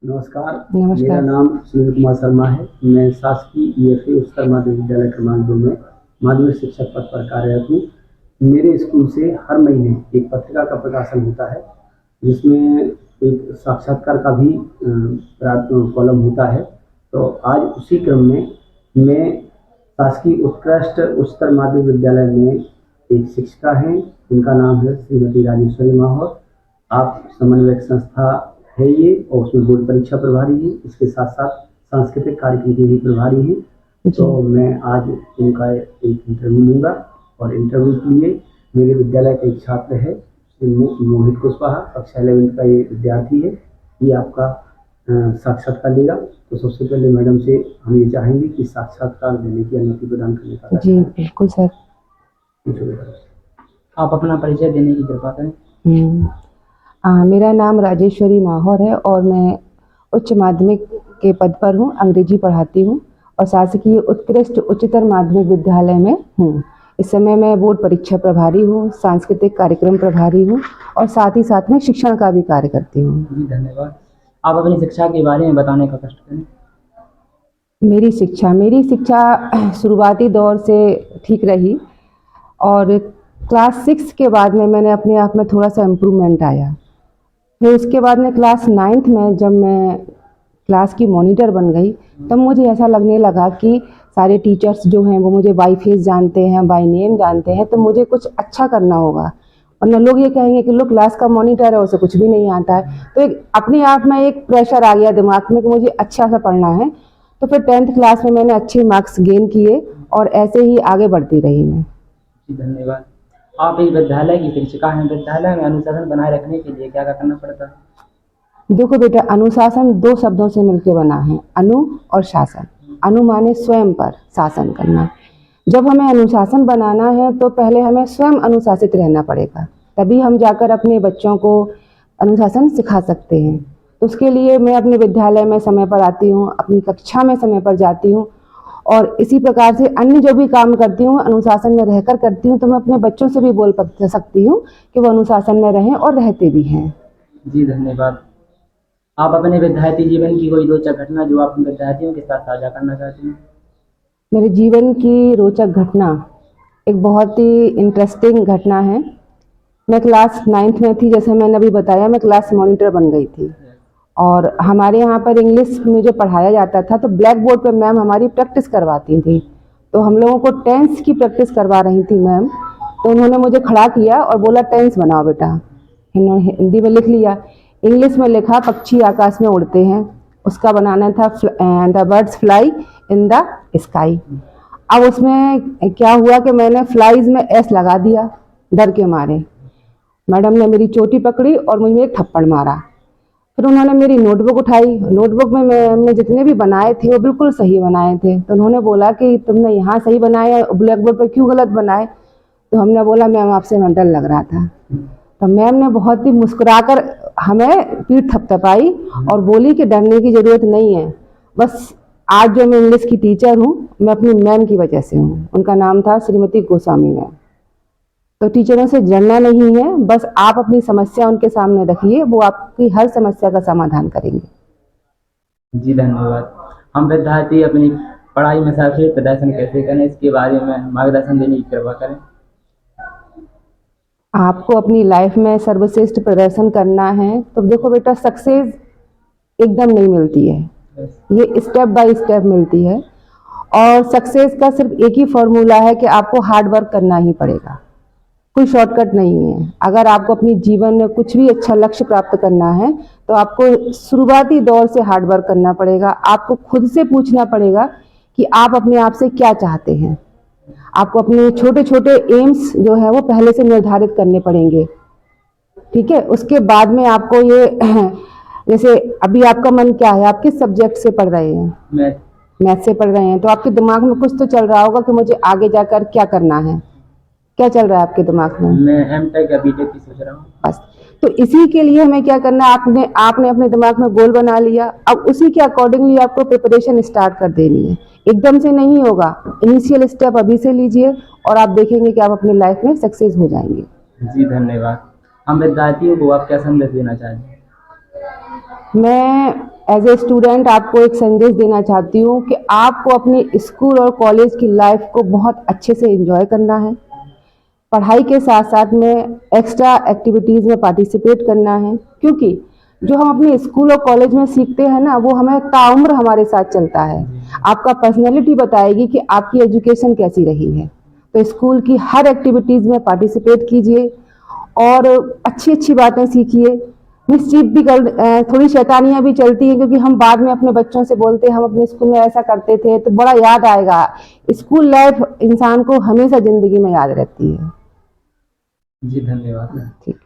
नमस्कार। नमस्कार। मेरा नाम सुनील कुमार शर्मा है। मैं शासकीय ईएफए उच्चतर माध्यमिक विद्यालय क्रमांक 2 में माध्यमिक शिक्षक पद पर कार्यरत हूँ। मेरे स्कूल से हर महीने एक पत्रिका का प्रकाशन होता है, जिसमें एक साक्षात्कार का भी कॉलम होता है। तो आज उसी क्रम में मैं शासकीय उत्कृष्ट उच्चतर माध्यमिक विद्यालय में एक शिक्षिका हैं, उनका नाम है श्रीमती राजेश्वरी माहौर। आप समन्वयक संस्था है ये, और उसमें बोर्ड परीक्षा प्रभारी है, इसके साथ साथ सांस्कृतिक कार्यक्रम की भी प्रभारी है। तो मैं आज उनका एक इंटरव्यू लूँगा, और इंटरव्यू के लिए मेरे विद्यालय का एक छात्र है मोहित कुशवाहा, कक्षा 11वीं का ये विद्यार्थी है। ये आपका साक्षात्कार लेगा। तो सबसे पहले मैडम से हम ये चाहेंगे कि साक्षात्कार देने की अनुमति प्रदान करने का। जी बिल्कुल सर। आप अपना परिचय देने की कृपा करें। मेरा नाम राजेश्वरी माहौर है और मैं उच्च माध्यमिक के पद पर हूँ। अंग्रेजी पढ़ाती हूँ और शासकीय उत्कृष्ट उच्चतर माध्यमिक विद्यालय में हूँ। इस समय मैं बोर्ड परीक्षा प्रभारी हूँ, सांस्कृतिक कार्यक्रम प्रभारी हूँ और साथ ही साथ में शिक्षण का भी कार्य करती हूँ। जी धन्यवाद। आप अपनी शिक्षा के बारे में बताने का कष्ट करें। मेरी शिक्षा शुरुआती दौर से ठीक रही, और क्लास 6 के बाद में मैंने अपने आप में थोड़ा सा इम्प्रूवमेंट आया। फिर उसके बाद में क्लास 9th में जब मैं क्लास की मॉनिटर बन गई, तब मुझे ऐसा लगने लगा कि सारे टीचर्स जो हैं वो मुझे बाय फेस जानते हैं, बाय नेम जानते हैं, तो मुझे कुछ अच्छा करना होगा, वरना लोग ये कहेंगे कि लो क्लास का मॉनिटर है, उसे कुछ भी नहीं आता है। तो एक अपने आप में एक प्रेशर आ गया दिमाग में कि मुझे अच्छा सा पढ़ना है। तो फिर 10th क्लास में मैंने अच्छे मार्क्स गेन किए और ऐसे ही आगे बढ़ती रही मैं। धन्यवाद। आप एक विद्यालय की शिक्षिका हैं। विद्यालय में अनुशासन बनाए रखने के लिए क्या क्या करना पड़ता है? देखो बेटा, अनुशासन 2 शब्दों से मिलकर बना है, अनु और शासन। अनु माने स्वयं पर शासन करना। जब हमें अनुशासन बनाना है तो पहले हमें स्वयं अनुशासित रहना पड़ेगा, तभी हम जाकर अपने बच्चों को अनुशासन सिखा सकते हैं। तो उसके लिए मैं अपने विद्यालय में समय पर आती हूँ, अपनी कक्षा में समय पर जाती हूँ, और इसी प्रकार से अन्य जो भी काम करती हूँ अनुशासन में रहकर करती हूँ। तो मैं अपने बच्चों से भी बोल सकती हूँ कि वो अनुशासन में रहें और रहते भी हैं। जी धन्यवाद। आप अपने विद्यार्थी जीवन की कोई रोचक घटना जो आप विद्यार्थियों के साथ साझा करना चाहते हैं? मेरे जीवन की रोचक घटना एक बहुत ही इंटरेस्टिंग घटना है। मैं क्लास 9th में थी, जैसे मैंने अभी बताया, मैं क्लास मॉनिटर बन गई थी। और हमारे यहाँ पर इंग्लिश में जो पढ़ाया जाता था तो ब्लैक बोर्ड पर मैम हमारी प्रैक्टिस करवाती थी। तो हम लोगों को टेंस की प्रैक्टिस करवा रही थी मैम। तो उन्होंने मुझे खड़ा किया और बोला टेंस बनाओ बेटा। हिंदी में लिख लिया, इंग्लिश में लिखा पक्षी आकाश में उड़ते हैं, उसका बनाना था the birds fly in the sky. अब उसमें क्या हुआ कि मैंने फ्लाइज में एस लगा दिया डर के मारे। मैडम ने मेरी चोटी पकड़ी और मुझे एक थप्पड़ मारा। फिर उन्होंने मेरी नोटबुक उठाई। नोटबुक में मैंने जितने भी बनाए थे वो बिल्कुल सही बनाए थे। तो उन्होंने बोला कि तुमने यहाँ सही बनाए, ब्लैक बोर्ड पर क्यों गलत बनाए? तो हमने बोला मैम आपसे मैं डर लग रहा था। तो मैम ने बहुत ही मुस्कुराकर हमें पीठ थपथपाई और बोली कि डरने की ज़रूरत नहीं है, बस आज जो मैं इंग्लिश की टीचर हूँ मैं अपनी मैम की वजह से हूँ। उनका नाम था श्रीमती गोस्वामी मैम। तो टीचरों से डरना नहीं है, बस आप अपनी समस्या उनके सामने रखिए, वो आपकी हर समस्या का समाधान करेंगे। जी धन्यवाद। हम विद्यार्थी अपनी पढ़ाई में सर्वश्रेष्ठ प्रदर्शन कैसे करें, इसके बारे में मार्गदर्शन देने की कृपा करें। आपको अपनी लाइफ में सर्वश्रेष्ठ प्रदर्शन करना है तो देखो बेटा, सक्सेस एकदम नहीं मिलती है, ये स्टेप बाय स्टेप मिलती है। और सक्सेस का सिर्फ एक ही फॉर्मूला है कि आपको हार्ड वर्क करना ही पड़ेगा, कोई शॉर्टकट नहीं है। अगर आपको अपनी जीवन में कुछ भी अच्छा लक्ष्य प्राप्त करना है तो आपको शुरुआती दौर से हार्ड वर्क करना पड़ेगा। आपको खुद से पूछना पड़ेगा कि आप अपने आप से क्या चाहते हैं। आपको अपने छोटे छोटे एम्स जो है वो पहले से निर्धारित करने पड़ेंगे, ठीक है। उसके बाद में आपको ये जैसे अभी आपका मन क्या है, आप किस सब्जेक्ट से पढ़ रहे हैं? मैथ से पढ़ रहे हैं, तो आपके दिमाग में कुछ तो चल रहा होगा कि मुझे आगे जाकर क्या करना है। क्या चल रहा है आपके दिमाग में? मैं एमटेक या बीटेक की सोच रहा हूँ। बस, तो इसी के लिए हमें क्या करना है, आपने अपने दिमाग में गोल बना लिया, अब उसी के अकॉर्डिंगली आपको प्रिपरेशन स्टार्ट कर देनी है। एकदम से नहीं होगा, इनिशियल स्टेप अभी से लीजिए और आप देखेंगे कि आप अपनी लाइफ में सक्सेस हो जाएंगे। जी धन्यवाद। हम विद्यार्थियों को आप क्या संदेश देना चाहेंगे? मैं एज ए स्टूडेंट आपको एक संदेश देना चाहती हूँ कि आपको अपने स्कूल और कॉलेज की लाइफ को बहुत अच्छे से एंजॉय करना है। पढ़ाई के साथ साथ में एक्स्ट्रा एक्टिविटीज़ में पार्टिसिपेट करना है, क्योंकि जो हम अपने स्कूल और कॉलेज में सीखते हैं ना, वो हमें ताउम्र हमारे साथ चलता है। आपका पर्सनैलिटी बताएगी कि आपकी एजुकेशन कैसी रही है। तो स्कूल की हर एक्टिविटीज़ में पार्टिसिपेट कीजिए और अच्छी अच्छी बातें सीखिए। मिसचीफ भी कर, थोड़ी शैतानियाँ भी चलती हैं, क्योंकि हम बाद में अपने बच्चों से बोलते हैं हम अपने स्कूल में ऐसा करते थे, तो बड़ा याद आएगा। स्कूल लाइफ इंसान को हमेशा ज़िंदगी में याद रहती है। जी धन्यवाद। ठीक।